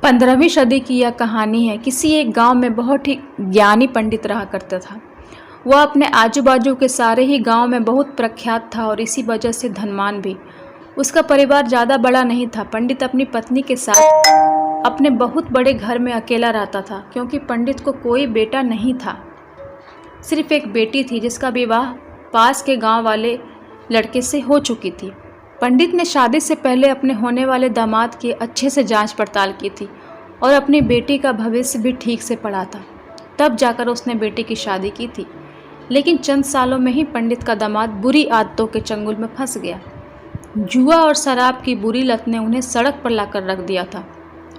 15वीं सदी की यह कहानी है। किसी एक गांव में बहुत ही ज्ञानी पंडित रहा करता था। वह अपने आजू बाजू के सारे ही गांव में बहुत प्रख्यात था और इसी वजह से धनवान भी। उसका परिवार ज़्यादा बड़ा नहीं था। पंडित अपनी पत्नी के साथ अपने बहुत बड़े घर में अकेला रहता था, क्योंकि पंडित को कोई बेटा नहीं था। सिर्फ एक बेटी थी जिसका विवाह पास के गांव वाले लड़के से हो चुकी थी। पंडित ने शादी से पहले अपने होने वाले दामाद की अच्छे से जांच पड़ताल की थी और अपनी बेटी का भविष्य भी ठीक से पढ़ा था। तब जाकर उसने बेटी की शादी की थी। लेकिन चंद सालों में ही पंडित का दामाद बुरी आदतों के चंगुल में फंस गया। जुआ और शराब की बुरी लत ने उन्हें सड़क पर लाकर रख दिया था।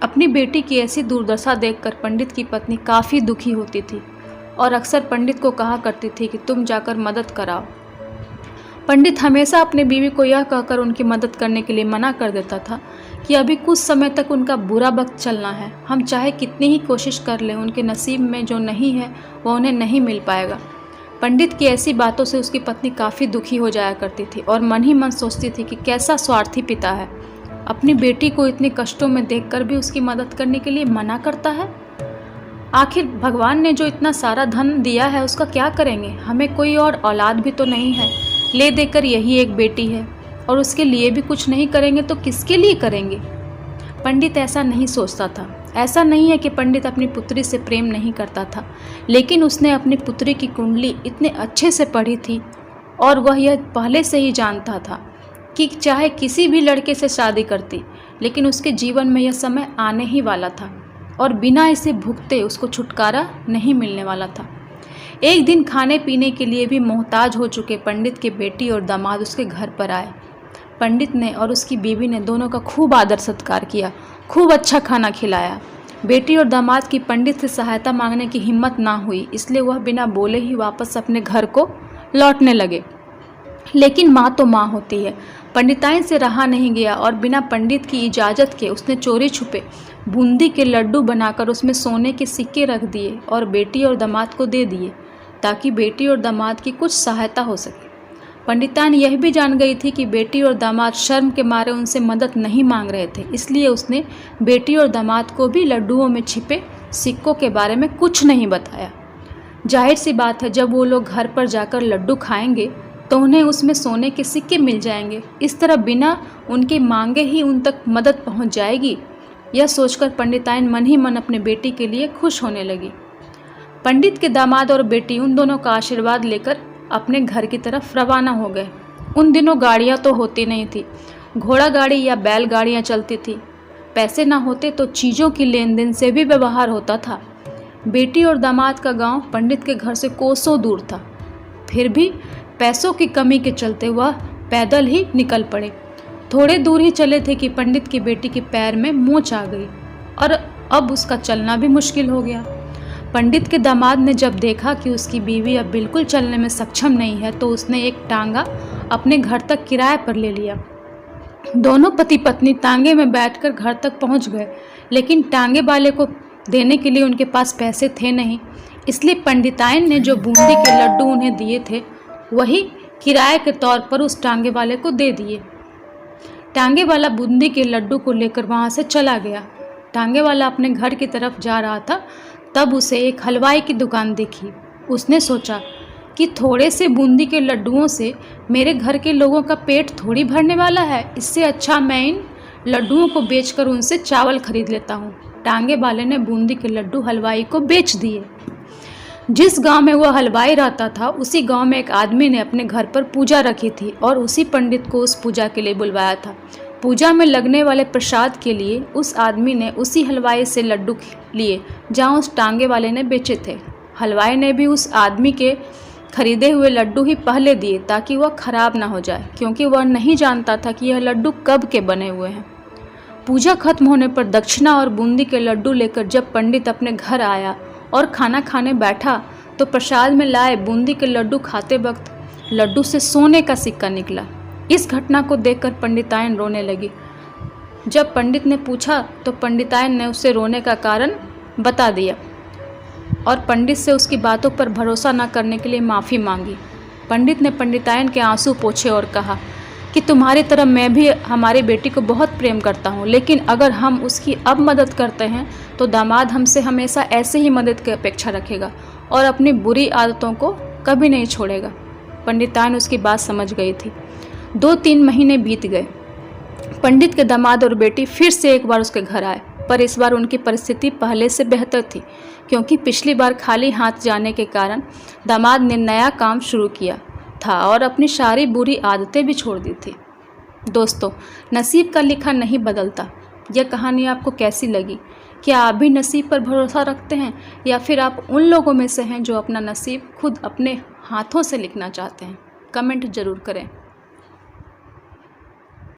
अपनी बेटी की ऐसी दुर्दशा देखकर पंडित की पत्नी काफ़ी दुखी होती थी और अक्सर पंडित को कहा करती थी कि तुम जाकर मदद कराओ। पंडित हमेशा अपनी बीवी को यह कहकर उनकी मदद करने के लिए मना कर देता था कि अभी कुछ समय तक उनका बुरा वक्त चलना है। हम चाहे कितनी ही कोशिश कर लें, उनके नसीब में जो नहीं है वह उन्हें नहीं मिल पाएगा। पंडित की ऐसी बातों से उसकी पत्नी काफ़ी दुखी हो जाया करती थी और मन ही मन सोचती थी कि कैसा स्वार्थी पिता है, अपनी बेटी को इतने कष्टों में देखकर भी उसकी मदद करने के लिए मना करता है। आखिर भगवान ने जो इतना सारा धन दिया है उसका क्या करेंगे? हमें कोई और औलाद भी तो नहीं है, ले देकर यही एक बेटी है और उसके लिए भी कुछ नहीं करेंगे तो किसके लिए करेंगे? पंडित ऐसा नहीं सोचता था। ऐसा नहीं है कि पंडित अपनी पुत्री से प्रेम नहीं करता था, लेकिन उसने अपनी पुत्री की कुंडली इतने अच्छे से पढ़ी थी और वह यह पहले से ही जानता था कि चाहे किसी भी लड़के से शादी करती, लेकिन उसके जीवन में यह समय आने ही वाला था और बिना इसे भुगते उसको छुटकारा नहीं मिलने वाला था। एक दिन खाने पीने के लिए भी मोहताज हो चुके पंडित के बेटी और दामाद उसके घर पर आए। पंडित ने और उसकी बीवी ने दोनों का खूब आदर सत्कार किया, खूब अच्छा खाना खिलाया। बेटी और दामाद की पंडित से सहायता मांगने की हिम्मत ना हुई, इसलिए वह बिना बोले ही वापस अपने घर को लौटने लगे। लेकिन माँ तो माँ होती है। पंडिताइन से रहा नहीं गया और बिना पंडित की इजाज़त के उसने चोरी छुपे बूंदी के लड्डू बनाकर उसमें सोने के सिक्के रख दिए और बेटी और दामाद को दे दिए, ताकि बेटी और दामाद की कुछ सहायता हो सके। पंडिताइन यह भी जान गई थी कि बेटी और दामाद शर्म के मारे उनसे मदद नहीं मांग रहे थे, इसलिए उसने बेटी और दामाद को भी लड्डुओं में छिपे सिक्कों के बारे में कुछ नहीं बताया। जाहिर सी बात है, जब वो लोग घर पर जाकर लड्डू खाएंगे तो उन्हें उसमें सोने के सिक्के मिल जाएंगे। इस तरह बिना उनके मांगे ही उन तक मदद पहुंच जाएगी। यह सोचकर पंडिताइन मन ही मन अपने बेटी के लिए खुश होने लगी। पंडित के दामाद और बेटी उन दोनों का आशीर्वाद लेकर अपने घर की तरफ रवाना हो गए। उन दिनों गाड़ियाँ तो होती नहीं थी, घोड़ा गाड़ी या बैल गाड़ियाँ चलती थी। पैसे ना होते तो चीज़ों की लेन देन से भी व्यवहार होता था। बेटी और दामाद का गांव पंडित के घर से कोसों दूर था, फिर भी पैसों की कमी के चलते वह पैदल ही निकल पड़े। थोड़े दूर ही चले थे कि पंडित की बेटी के पैर में मोच आ गई और अब उसका चलना भी मुश्किल हो गया। पंडित के दामाद ने जब देखा कि उसकी बीवी अब बिल्कुल चलने में सक्षम नहीं है, तो उसने एक टांगा अपने घर तक किराए पर ले लिया। दोनों पति पत्नी टांगे में बैठकर घर तक पहुंच गए, लेकिन टांगे वाले को देने के लिए उनके पास पैसे थे नहीं, इसलिए पंडिताइन ने जो बूंदी के लड्डू उन्हें दिए थे वही किराए के तौर पर उस टांगे वाले को दे दिए। टांगे वाला बूंदी के लड्डू को लेकर वहाँ से चला गया। टांगे वाला अपने घर की तरफ जा रहा था, तब उसे एक हलवाई की दुकान दिखी। उसने सोचा कि थोड़े से बूंदी के लड्डुओं से मेरे घर के लोगों का पेट थोड़ी भरने वाला है, इससे अच्छा मैं इन लड्डुओं को बेचकर उनसे चावल खरीद लेता हूँ। टांगे वाले ने बूंदी के लड्डू हलवाई को बेच दिए। जिस गांव में वह हलवाई रहता था, उसी गांव में एक आदमी ने अपने घर पर पूजा रखी थी और उसी पंडित को उस पूजा के लिए बुलवाया था। पूजा में लगने वाले प्रसाद के लिए उस आदमी ने उसी हलवाई से लड्डू लिए जहां उस टांगे वाले ने बेचे थे। हलवाई ने भी उस आदमी के खरीदे हुए लड्डू ही पहले दिए ताकि वह खराब ना हो जाए, क्योंकि वह नहीं जानता था कि यह लड्डू कब के बने हुए हैं। पूजा खत्म होने पर दक्षिणा और बूंदी के लड्डू लेकर जब पंडित अपने घर आया और खाना खाने बैठा, तो प्रसाद में लाए बूंदी के लड्डू खाते वक्त लड्डू से सोने का सिक्का निकला। इस घटना को देखकर पंडिताइन रोने लगी। जब पंडित ने पूछा तो पंडिताइन ने उसे रोने का कारण बता दिया और पंडित से उसकी बातों पर भरोसा न करने के लिए माफ़ी मांगी। पंडित ने पंडिताइन के आंसू पोंछे और कहा कि तुम्हारी तरह मैं भी हमारी बेटी को बहुत प्रेम करता हूँ, लेकिन अगर हम उसकी अब मदद करते हैं तो दामाद हमसे हमेशा ऐसे ही मदद की अपेक्षा रखेगा और अपनी बुरी आदतों को कभी नहीं छोड़ेगा। पंडिताइन उसकी बात समझ गई थी। 2-3 महीने बीत गए। पंडित के दामाद और बेटी फिर से एक बार उसके घर आए, पर इस बार उनकी परिस्थिति पहले से बेहतर थी, क्योंकि पिछली बार खाली हाथ जाने के कारण दामाद ने नया काम शुरू किया था और अपनी सारी बुरी आदतें भी छोड़ दी थी। दोस्तों, नसीब का लिखा नहीं बदलता। यह कहानी आपको कैसी लगी? क्या आप भी नसीब पर भरोसा रखते हैं, या फिर आप उन लोगों में से हैं जो अपना नसीब खुद अपने हाथों से लिखना चाहते हैं? कमेंट ज़रूर करें।